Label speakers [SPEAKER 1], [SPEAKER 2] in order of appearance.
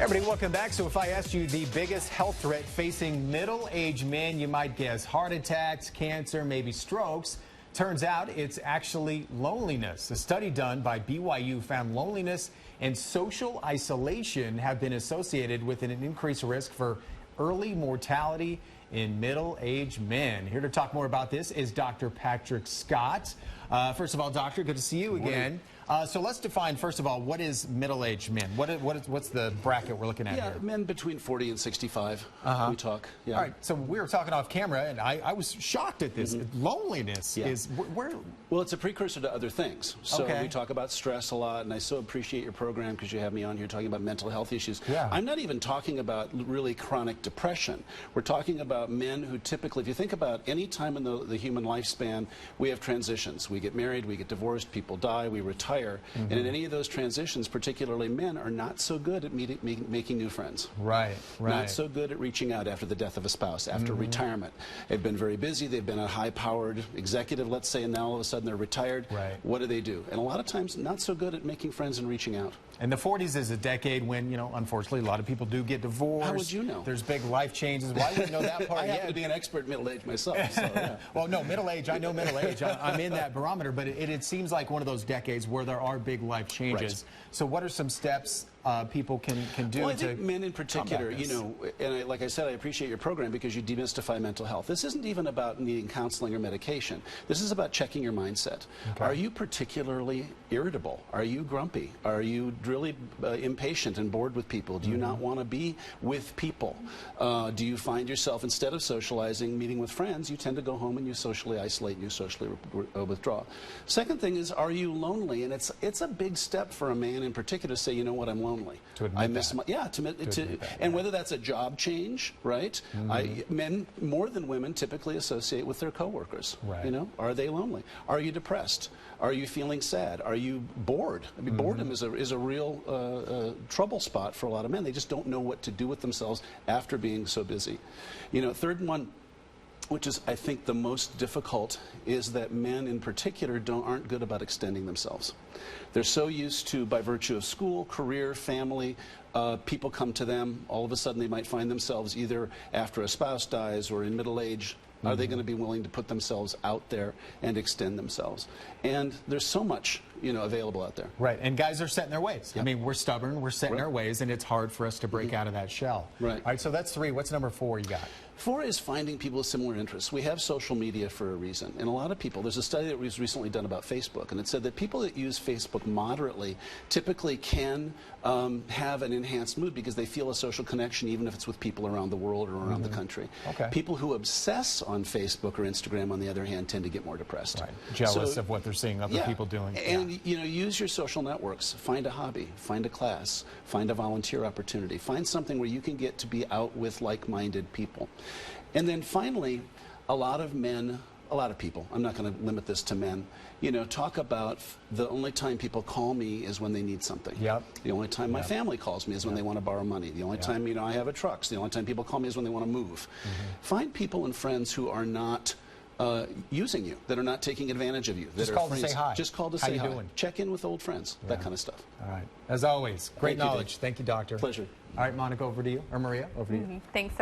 [SPEAKER 1] Everybody, welcome back. So if I asked you the biggest health threat facing middle-aged men, you might guess heart attacks, cancer, maybe strokes. Turns out it's actually loneliness. A study done by BYU found loneliness and social isolation have been associated with an increased risk for early mortality in middle-aged men. Here to talk more about this is Dr. Patrick Scott. First of all, doctor, good to see you again. So let's define, first of all, what is middle-aged men? What's the bracket we're looking at here?
[SPEAKER 2] Men between 40 and 65, we talk. Yeah.
[SPEAKER 1] All right, so we were talking off camera, and I was shocked at this. Loneliness is where?
[SPEAKER 2] Well, it's a precursor to other things. So we talk about stress a lot, and I so appreciate your program because you have me on here talking about mental health issues.
[SPEAKER 1] Yeah.
[SPEAKER 2] I'm not even talking about really chronic depression. We're talking about men who typically, if you think about any time in the human lifespan, we have transitions. We get married, we get divorced, people die, we retire. And in any of those transitions, particularly men, are not so good at making new friends.
[SPEAKER 1] Right.
[SPEAKER 2] Not so good at reaching out after the death of a spouse, after retirement. They've been very busy, they've been a high-powered executive, let's say, and now all of a sudden they're retired.
[SPEAKER 1] Right.
[SPEAKER 2] What do? And a lot of times, not so good at making friends and reaching out.
[SPEAKER 1] And the 40s is a decade when, you know, unfortunately, a lot of people do get divorced.
[SPEAKER 2] How would you know?
[SPEAKER 1] There's big life changes. Why wouldn't know that part
[SPEAKER 2] I
[SPEAKER 1] yet?
[SPEAKER 2] happen to be an expert middle-aged myself. So, yeah.
[SPEAKER 1] Well, no, middle-age, I know middle-age. I'm in that barometer, but it seems like one of those decades where there are big life changes.
[SPEAKER 2] Right.
[SPEAKER 1] So what are some steps people can do
[SPEAKER 2] well, I
[SPEAKER 1] to
[SPEAKER 2] think men in particular, you know, and like I said, I appreciate your program because you demystify mental health. This isn't even about needing counseling or medication. This is about checking your mindset.
[SPEAKER 1] Okay.
[SPEAKER 2] Are you particularly irritable? Are you grumpy? Are you really impatient and bored with people? Do you not want to be with people? Do you find yourself, instead of socializing, meeting with friends, you tend to go home and you socially isolate and you socially withdraw? Second thing is, are you lonely? And it's a big step for a man in particular to say, you know what, I'm lonely.
[SPEAKER 1] To admit
[SPEAKER 2] I miss
[SPEAKER 1] that.
[SPEAKER 2] my, yeah, to admit that, and whether that's a job change, right? Men more than women typically associate with their coworkers.
[SPEAKER 1] Right.
[SPEAKER 2] You know, are they lonely? Are you depressed? Are you feeling sad? Are you bored? I mean, boredom is a real trouble spot for a lot of men. They just don't know what to do with themselves after being so busy. You know, third one, which is, I think, the most difficult, is that men in particular aren't good about extending themselves. They're so used to, by virtue of school, career, family, people come to them. All of a sudden they might find themselves either after a spouse dies or in middle age. Are they going to be willing to put themselves out there and extend themselves? And there's so much, you know, available out there.
[SPEAKER 1] Right, and guys are set in their ways.
[SPEAKER 2] Yep.
[SPEAKER 1] I mean, we're stubborn, we're set in our ways, and it's hard for us to break out of that shell.
[SPEAKER 2] Right.
[SPEAKER 1] All right, so that's 3. What's number 4 you got?
[SPEAKER 2] 4 is finding people with similar interests. We have social media for a reason. And a lot of people, there's a study that was recently done about Facebook, and it said that people that use Facebook moderately typically can have an enhanced mood because they feel a social connection even if it's with people around the world or around the country.
[SPEAKER 1] Okay.
[SPEAKER 2] People who obsess on Facebook or Instagram, on the other hand, tend to get more depressed.
[SPEAKER 1] Right. Jealous of what they're seeing other people doing.
[SPEAKER 2] And, you know, use your social networks. Find a hobby, find a class, find a volunteer opportunity. Find something where you can get to be out with like-minded people. And then finally, a lot of people, I'm not going to limit this to men, you know, talk about the only time people call me is when they need something.
[SPEAKER 1] Yep.
[SPEAKER 2] The only time my family calls me is when they want to borrow money. The only time, you know, I have a truck. The only time people call me is when they want to move. Find people and friends who are not using you, that are not taking advantage of you.
[SPEAKER 1] Just call to say hi.
[SPEAKER 2] Just call to say hi. Check in with old friends, that kind of stuff.
[SPEAKER 1] All right. As always, great knowledge. Thank you, doctor.
[SPEAKER 2] Pleasure.
[SPEAKER 1] All right, Monica, over to you. Or Maria, over to you.
[SPEAKER 3] Thanks so much.